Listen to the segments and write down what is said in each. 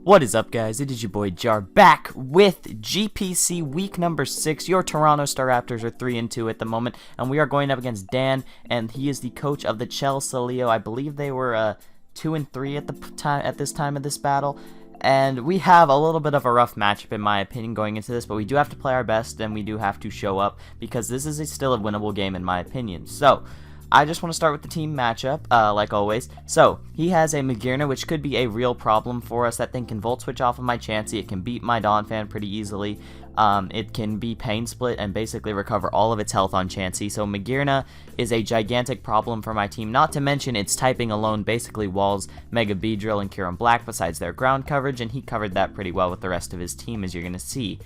What is up, guys? It is your boy Jar back with GPC week number 6. Your Toronto Staraptors are 3-2 at the moment, and we are going up against Dan, and he is the coach of the Chelsea. I believe they were 2-3 at this time of this battle, and we have a little bit of a rough matchup in my opinion going into this, but we do have to play our best, and we do have to show up because this is still a winnable game in my opinion. So I just want to start with the team matchup, like always. So, he has a Magirna, which could be a real problem for us. That thing can Volt Switch off of my Chansey. It can beat my Donphan pretty easily. It can be Pain Split and basically recover all of its health on Chansey. So, Magirna is a gigantic problem for my team. Not to mention, its typing alone basically walls Mega Beedrill and Kyurem Black besides their ground coverage, and he covered that pretty well with the rest of his team, as you're going to see.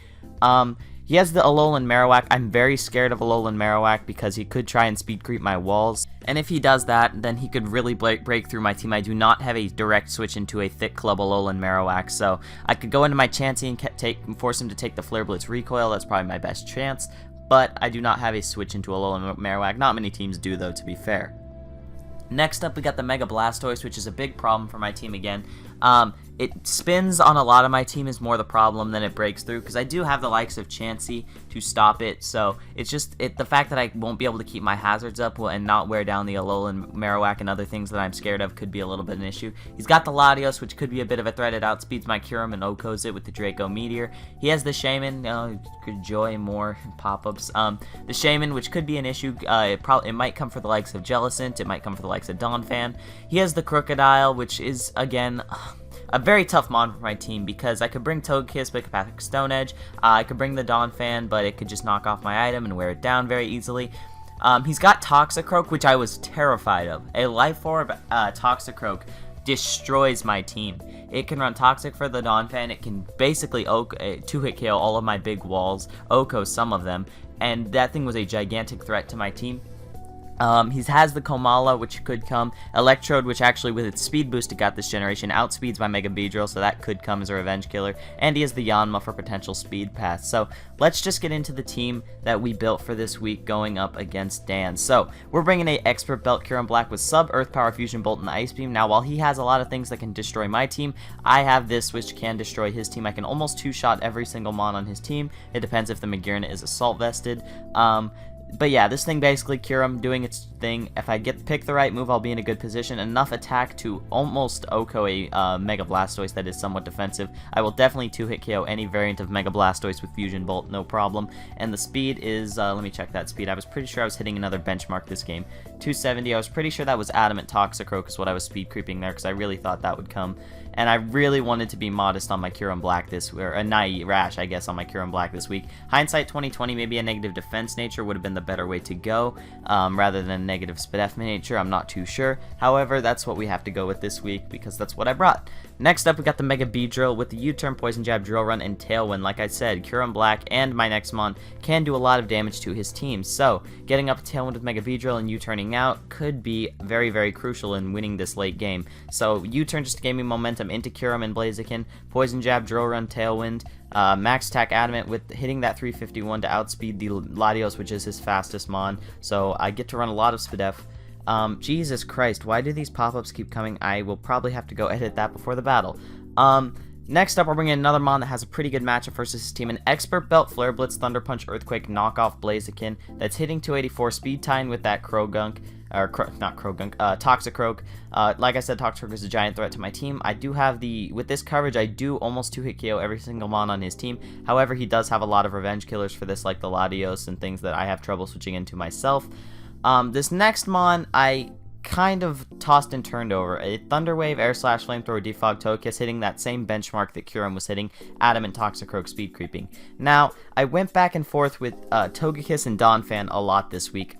He has the Alolan Marowak. I'm very scared of Alolan Marowak because he could try and speed creep my walls. And if he does that, then he could really break through my team. I do not have a direct switch into a Thick Club Alolan Marowak, so I could go into my Chansey and force him to take the Flare Blitz Recoil. That's probably my best chance. But I do not have a switch into Alolan Marowak. Not many teams do, though, to be fair. Next up, we got the Mega Blastoise, which is a big problem for my team again. It spins on a lot of my team is more the problem than it breaks through, because I do have the likes of Chansey to stop it, so it's just the fact that I won't be able to keep my hazards up and not wear down the Alolan Marowak and other things that I'm scared of could be a little bit of an issue. He's got the Latios, which could be a bit of a threat. It outspeeds my Kyurem and OHKOs it with the Draco Meteor. He has the Shaman, good joy, more pop-ups. The Shaman, which could be an issue, it might come for the likes of Jellicent, it might come for the likes of Donphan. He has the Crocodile, which is, again, a very tough mon for my team because I could bring Togekiss, but it could pack Stone Edge. I could bring the Donphan, but it could just knock off my item and wear it down very easily. He's got Toxicroak, which I was terrified of. A Life Orb Toxicroak destroys my team. It can run Toxic for the Donphan. It can basically two-hit KO all of my big walls, OHKO some of them, and that thing was a gigantic threat to my team. He has the Komala, which could come. Electrode, which actually with its speed boost it got this generation, outspeeds my Mega Beedrill, so that could come as a revenge killer. And he has the Yanma for potential speed pass. So let's just get into the team that we built for this week going up against Dan. So we're bringing a Expert Belt Kyurem Black with Sub, Earth Power, Fusion Bolt, and Ice Beam. Now while he has a lot of things that can destroy my team, I have this which can destroy his team. I can almost two-shot every single mon on his team. It depends if the Magirna is Assault Vested. But yeah, this thing basically Kyurem doing its thing. If I pick the right move, I'll be in a good position. Enough attack to almost OHKO a Mega Blastoise that is somewhat defensive. I will definitely two-hit KO any variant of Mega Blastoise with Fusion Bolt, no problem. And the speed is, let me check that speed. I was pretty sure I was hitting another benchmark this game. 270, I was pretty sure that was Adamant Toxicroak is what I was speed creeping there because I really thought that would come. And I really wanted to be modest on my Kyurem Black or a Naive Rash, I guess, on my Kyurem Black this week. Hindsight 2020, maybe a negative defense nature would have been the better way to go, rather than a negative SPDF nature. I'm not too sure. However, that's what we have to go with this week because that's what I brought. Next up, we got the Mega Beedrill with the U-Turn, Poison Jab, Drill Run, and Tailwind. Like I said, Kyurem Black and my next mon can do a lot of damage to his team. So, getting up a Tailwind with Mega Beedrill and U-Turning out could be very, very crucial in winning this late game. So, U-Turn just gave me momentum into Kyurem and Blaziken. Poison Jab, Drill Run, Tailwind. Max Attack Adamant with hitting that 351 to outspeed the Latios, which is his fastest mon. So, I get to run a lot of SPDF. Jesus Christ, why do these pop-ups keep coming? I will probably have to go edit that before the battle. Next up, we're bringing another mon that has a pretty good matchup versus his team. An Expert Belt, Flare Blitz, Thunder Punch, Earthquake, knockoff Blaziken that's hitting 284, speed tying with that Toxicroak. Like I said, Toxicroak is a giant threat to my team. I do have with this coverage, I do almost two-hit KO every single mon on his team. However, he does have a lot of revenge killers for this, like the Latios and things that I have trouble switching into myself. This next mon, I kind of tossed and turned over. A Thunder Wave, Air Slash, Flamethrower, Defog, Togekiss, hitting that same benchmark that Kyurem was hitting, Adamant Toxicroak speed creeping. Now, I went back and forth with Togekiss and Donphan a lot this week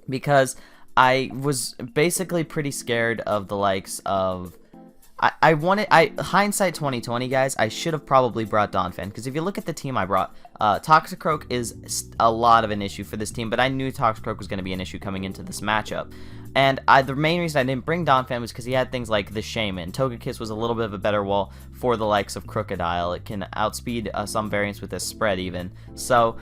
because I was basically pretty scared of the likes of hindsight 2020, guys, I should have probably brought Donphan, because if you look at the team I brought, Toxicroak is a lot of an issue for this team, but I knew Toxicroak was going to be an issue coming into this matchup. And the main reason I didn't bring Donphan was because he had things like the Shaman. Togekiss was a little bit of a better wall for the likes of Crocodile. It can outspeed some variants with this spread even. So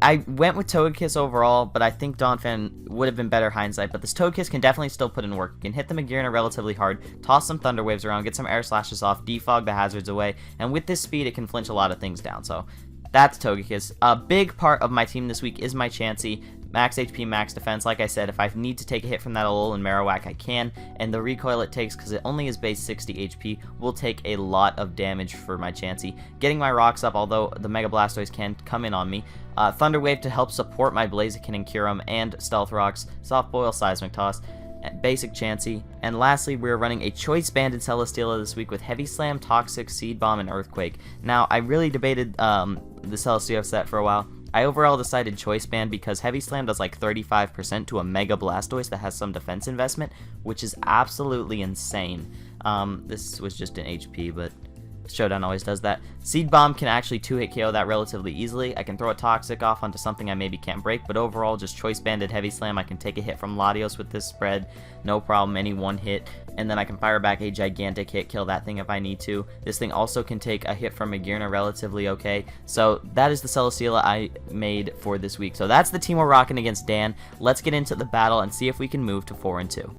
I went with Togekiss overall, but I think Donphan would have been better hindsight. But this Togekiss can definitely still put in work. You can hit the Magearna relatively hard, toss some Thunder Waves around, get some Air Slashes off, defog the hazards away, and with this speed, it can flinch a lot of things down. So that's Togekiss. A big part of my team this week is my Chansey. Max HP, max defense. Like I said, if I need to take a hit from that Alolan Marowak, I can. And the recoil it takes, because it only is base 60 HP, will take a lot of damage for my Chansey. Getting my rocks up, although the Mega Blastoise can come in on me. Thunder Wave to help support my Blaziken and Kyurem, and Stealth Rocks, Soft Boil, Seismic Toss, basic Chansey. And lastly, we're running a Choice Banded Celesteela this week with Heavy Slam, Toxic, Seed Bomb, and Earthquake. Now, I really debated the Celesteela set for a while. I overall decided Choice Band because Heavy Slam does like 35% to a Mega Blastoise that has some defense investment, which is absolutely insane. This was just an HP, but Showdown always does that. Seed Bomb can actually 2-hit KO that relatively easily. I can throw a Toxic off onto something I maybe can't break, but overall, just Choice Banded Heavy Slam. I can take a hit from Latios with this spread, no problem, any one hit, and then I can fire back a gigantic hit, kill that thing if I need to. This thing also can take a hit from Magearna relatively okay. So that is the Celesteela I made for this week. So that's the team we're rocking against Dan. Let's get into the battle and see if we can move to 4-2.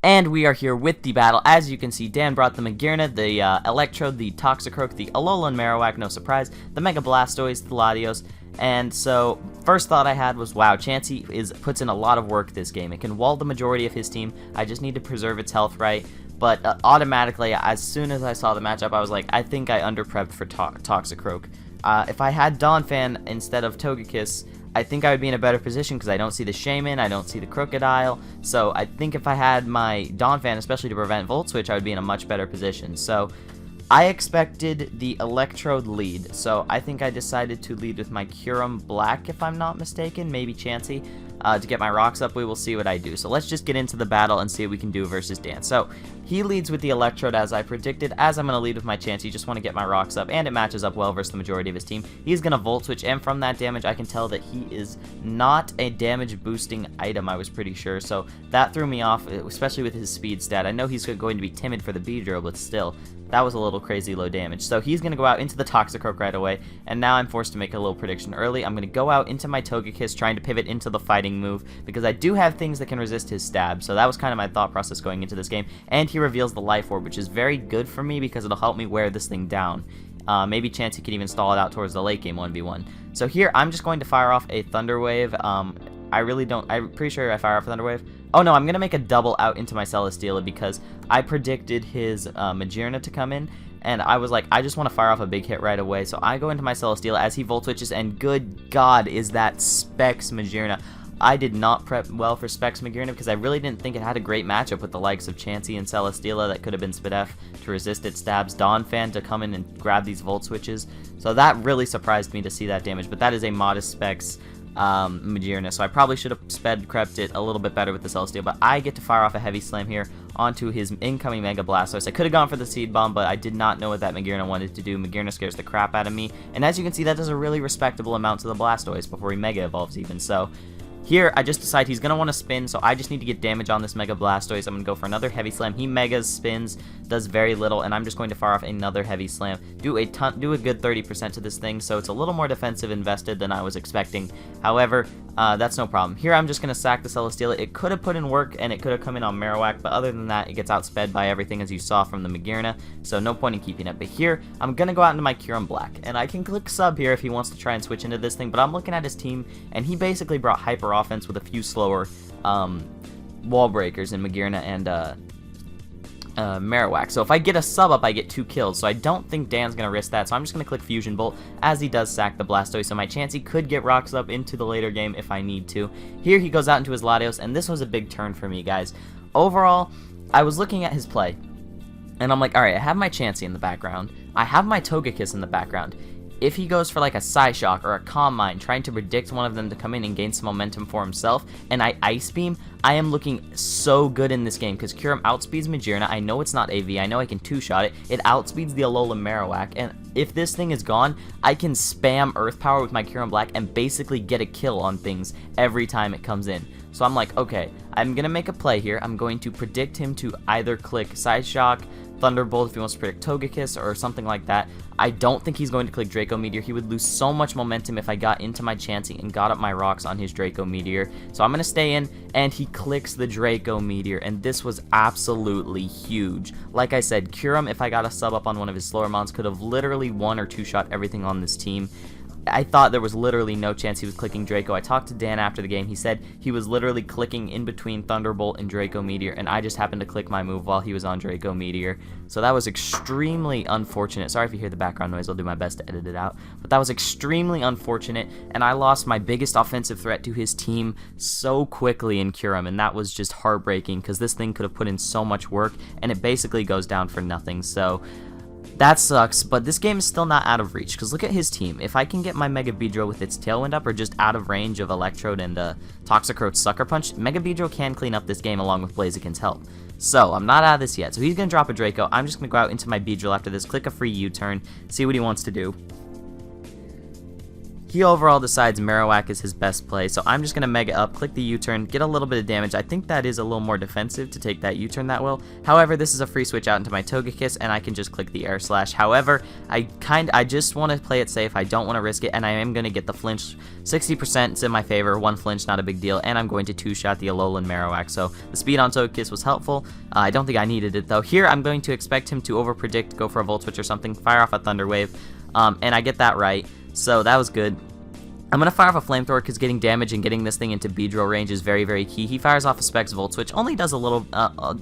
And we are here with the battle. As you can see, Dan brought the Magearna, the Electrode, the Toxicroak, the Alolan Marowak, no surprise, the Mega Blastoise, the Latios. And so, first thought I had was, wow, Chansey puts in a lot of work this game. It can wall the majority of his team. I just need to preserve its health right. But automatically, as soon as I saw the matchup, I was like, I think I under-prepped for Toxicroak. If I had Donphan instead of Togekiss, I think I would be in a better position because I don't see the Shaman, I don't see the Crocodile, so I think if I had my Donphan, especially to prevent Volt Switch, I would be in a much better position. So I expected the Electrode lead, so I think I decided to lead with my Kyurem Black, if I'm not mistaken, maybe Chansey. To get my rocks up, we will see what I do. So let's just get into the battle and see what we can do versus Dan. So he leads with the Electrode as I predicted, as I'm going to lead with my Chansey. Just want to get my rocks up, and it matches up well versus the majority of his team. He's going to Volt Switch, and from that damage, I can tell that he is not a damage boosting item, I was pretty sure. So that threw me off, especially with his speed stat. I know he's going to be timid for the Beedrill, but still, that was a little crazy low damage. So he's going to go out into the Toxicroak right away, and now I'm forced to make a little prediction early. I'm going to go out into my Togekiss, trying to pivot into the fighting move, because I do have things that can resist his stab. So that was kind of my thought process going into this game. And he reveals the Life Orb, which is very good for me because it'll help me wear this thing down. Maybe Chansey could even stall it out towards the late game 1v1. So here, I'm just going to fire off a Thunder Wave. I'm pretty sure I fire off a Thunder Wave. Oh no, I'm going to make a double out into my Celesteela because I predicted his Magearna to come in, and I was like, I just want to fire off a big hit right away. So I go into my Celesteela as he Volt Switches, and good God, is that Specs Magearna. I did not prep well for Specs Magearna because I really didn't think it had a great matchup with the likes of Chansey and Celesteela that could have been Spadef to resist its stabs, Donphan to come in and grab these Volt Switches. So that really surprised me to see that damage, but that is a modest Specs Magearna, so I probably should have prepped it a little bit better with the Celesteela, but I get to fire off a Heavy Slam here onto his incoming Mega Blastoise. I could have gone for the Seed Bomb, but I did not know what that Magearna wanted to do. Magearna scares the crap out of me, and as you can see, that does a really respectable amount to the Blastoise before he Mega Evolves even, so here, I just decide he's going to want to spin, so I just need to get damage on this Mega Blastoise. I'm going to go for another Heavy Slam. He Megas, spins, does very little, and I'm just going to fire off another Heavy Slam. Do a good 30% to this thing, so it's a little more defensive invested than I was expecting. However, that's no problem. Here, I'm just going to sack the Celesteela. It could have put in work, and it could have come in on Marowak, but other than that, it gets outsped by everything, as you saw from the Magearna, so no point in keeping it. But here, I'm going to go out into my Kyurem Black, and I can click sub here if he wants to try and switch into this thing, but I'm looking at his team, and he basically brought Hyper Offense with a few slower wall breakers in Magearna and Marowak. So if I get a sub up, I get 2 kills. So I don't think Dan's going to risk that. So I'm just going to click Fusion Bolt as he does sack the Blastoise. So my Chansey could get rocks up into the later game if I need to. Here he goes out into his Latios, and this was a big turn for me, guys. Overall, I was looking at his play, and I'm like, alright, I have my Chansey in the background. I have my Togekiss in the background. If he goes for like a Psyshock or a Calm Mind, trying to predict one of them to come in and gain some momentum for himself, and I Ice Beam, I am looking so good in this game because Kyurem outspeeds Magearna. I know it's not AV. I know I can two-shot it. It outspeeds the Alolan Marowak, and if this thing is gone, I can spam Earth Power with my Kyurem Black and basically get a kill on things every time it comes in. So I'm like, okay, I'm going to make a play here. I'm going to predict him to either click Psyshock, Thunderbolt if he wants to predict Togekiss or something like that. I don't think he's going to click Draco Meteor. He would lose so much momentum if I got into my Chansey and got up my rocks on his Draco Meteor. So I'm going to stay in, and he clicks the Draco Meteor, and this was absolutely huge. Like I said, Kyurem, if I got a sub up on one of his slower mons, could have literally one or two shot everything on this team. I thought there was literally no chance he was clicking Draco. I talked to Dan after the game. He said he was literally clicking in between Thunderbolt and Draco Meteor, and I just happened to click my move while he was on Draco Meteor. So that was extremely unfortunate. Sorry if you hear the background noise. I'll do my best to edit it out. But that was extremely unfortunate, and I lost my biggest offensive threat to his team so quickly in Kyurem, and that was just heartbreaking because this thing could have put in so much work, and it basically goes down for nothing. So that sucks, but this game is still not out of reach, because look at his team. If I can get my Mega Beedrill with its Tailwind up, or just out of range of Electrode and Toxicroak's Sucker Punch, Mega Beedrill can clean up this game along with Blaziken's help. So, I'm not out of this yet. So he's going to drop a Draco. I'm just going to go out into my Beedrill after this, click a free U-turn, see what he wants to do. He overall decides Marowak is his best play, so I'm just going to Mega up, click the U-turn, get a little bit of damage. I think that is a little more defensive to take that U-turn that well. However, this is a free switch out into my Togekiss, and I can just click the Air Slash. However, I just want to play it safe. I don't want to risk it, and I am going to get the flinch. 60% is in my favor, one flinch, not a big deal, and I'm going to two-shot the Alolan Marowak, so the speed on Togekiss was helpful. I don't think I needed it, though. Here, I'm going to expect him to over-predict, go for a Volt Switch or something, fire off a Thunder Wave, and I get that right. So that was good. I'm going to fire off a Flamethrower because getting damage and getting this thing into Beedrill range is very, very key. He fires off a Specs Volt Switch, only does a little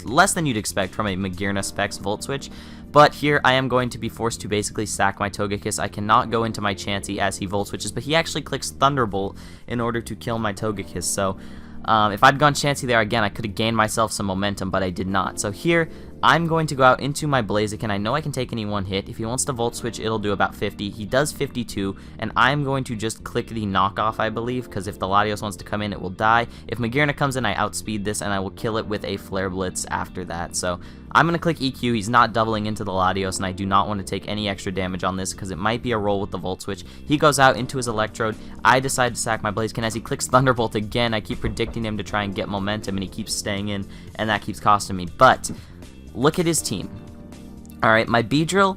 less than you'd expect from a Magearna Specs Volt Switch. But here I am going to be forced to basically sack my Togekiss. I cannot go into my Chansey as he Volt Switches, but he actually clicks Thunderbolt in order to kill my Togekiss. So if I'd gone Chansey there again, I could have gained myself some momentum, but I did not. So here, I'm going to go out into my Blaziken. I know I can take any one hit. If he wants to Volt Switch, it'll do about 50. He does 52, and I'm going to just click the knockoff, I believe, because if the Latios wants to come in, it will die. If Magearna comes in, I outspeed this, and I will kill it with a Flare Blitz after that. So I'm going to click EQ. He's not doubling into the Latios, and I do not want to take any extra damage on this because it might be a roll with the Volt Switch. He goes out into his Electrode. I decide to sack my Blaziken. As he clicks Thunderbolt again, I keep predicting him to try and get momentum, and he keeps staying in, and that keeps costing me. But look at his team. Alright, my Beedrill,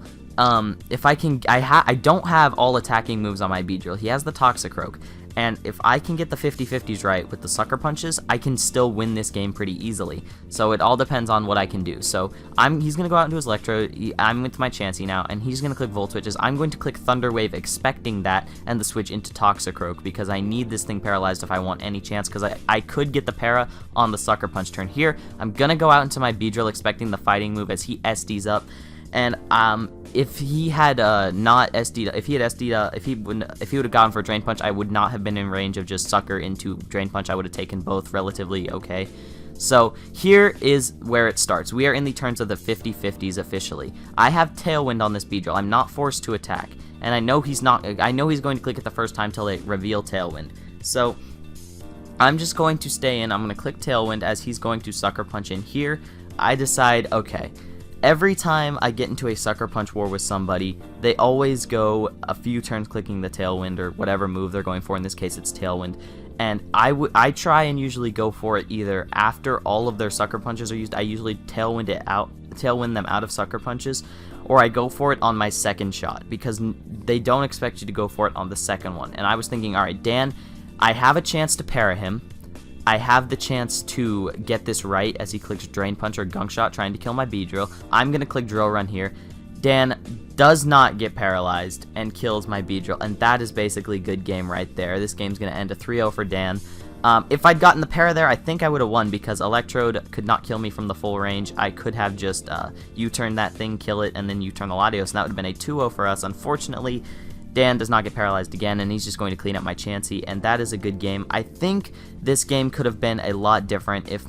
if I can, I don't have all attacking moves on my Beedrill. He has the Toxicroak, and if I can get the 50-50s right with the Sucker Punches, I can still win this game pretty easily. So it all depends on what I can do. So he's going to go out into his Electro, I'm into my Chansey now, and he's going to click Volt Switches. I'm going to click Thunder Wave expecting that, and the switch into Toxicroak, because I need this thing paralyzed if I want any chance, because I could get the para on the Sucker Punch turn. Here, I'm going to go out into my Beedrill expecting the fighting move as he SDs up. And if he had not SD'd, if he would have gone for a Drain Punch, I would not have been in range of just Sucker into Drain Punch. I would have taken both relatively okay. So here is where it starts. We are in the turns of the 50-50s officially. I have Tailwind on this Beedrill. I'm not forced to attack, and I know he's not. I know he's going to click it the first time till they reveal Tailwind. So I'm just going to stay in. I'm going to click Tailwind as he's going to Sucker Punch in here. I decide, okay. Every time I get into a Sucker Punch war with somebody, they always go a few turns clicking the Tailwind or whatever move they're going for. In this case, it's Tailwind. And I try and usually go for it either after all of their Sucker Punches are used. I usually Tailwind them out of Sucker Punches, or I go for it on my second shot because they don't expect you to go for it on the second one. And I was thinking, all right, Dan, I have a chance to para him. I have the chance to get this right as he clicks Drain Punch or Gunk Shot trying to kill my Beedrill. I'm going to click Drill Run here. Dan does not get paralyzed and kills my Beedrill, and that is basically good game right there. This game's going to end a 3-0 for Dan. If I'd gotten the para there, I think I would have won because Electrode could not kill me from the full range. I could have just U-turn that thing, kill it, and then U-turn the Latios, and that would have been a 2-0 for us. Unfortunately, Dan does not get paralyzed again, and he's just going to clean up my Chansey, and that is a good game. I think this game could have been a lot different if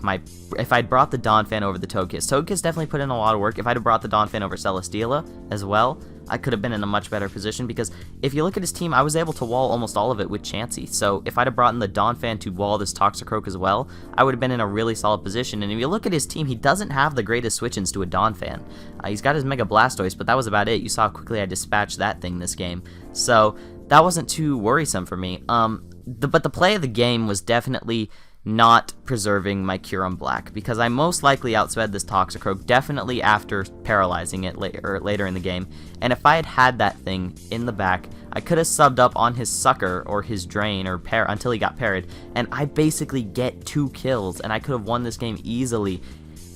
I'd brought the Donphan over the Togekiss. Togekiss definitely put in a lot of work. If I'd have brought the Donphan over Celesteela as well, I could have been in a much better position, because if you look at his team, I was able to wall almost all of it with Chansey. So if I'd have brought in the Donphan to wall this Toxicroak as well, I would have been in a really solid position. And if you look at his team, he doesn't have the greatest switch-ins to a Donphan. He's got his Mega Blastoise, but that was about it. You saw how quickly I dispatched that thing this game. So that wasn't too worrisome for me. But the play of the game was definitely not preserving my Cure on Black, because I most likely outsped this Toxicroak definitely after paralyzing it later in the game, and if I had had that thing in the back, I could have subbed up on his Sucker or his Drain or until he got parried, and I basically get 2 kills, and I could have won this game easily.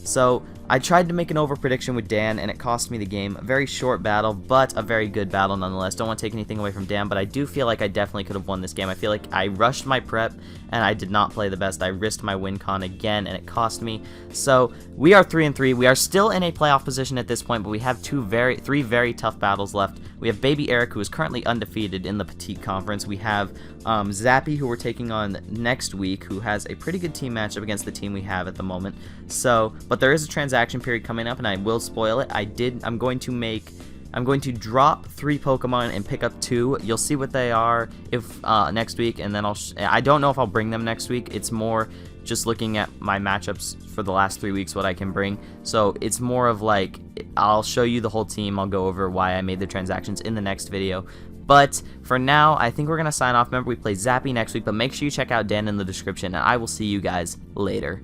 So I tried to make an over prediction with Dan, and it cost me the game. A very short battle, but a very good battle nonetheless. Don't want to take anything away from Dan, but I do feel like I definitely could have won this game. I feel like I rushed my prep, and I did not play the best. I risked my win con again, and it cost me. So we are 3-3. We are still in a playoff position at this point, but we have three very tough battles left. We have Baby Eric, who is currently undefeated in the Petite Conference. We have Zappy, who we're taking on next week, who has a pretty good team matchup against the team we have at the moment. So, but there is a transaction period coming up, and I will spoil it. I'm going to drop 3 Pokemon and pick up 2. You'll see what they are if next week, and then I don't know if I'll bring them next week. It's more just looking at my matchups for the last 3 weeks, what I can bring. So it's more of like, I'll show you the whole team. I'll go over why I made the transactions in the next video. But for now, I think we're going to sign off. Remember, we play Zappy next week, but make sure you check out Dan in the description, and I will see you guys later.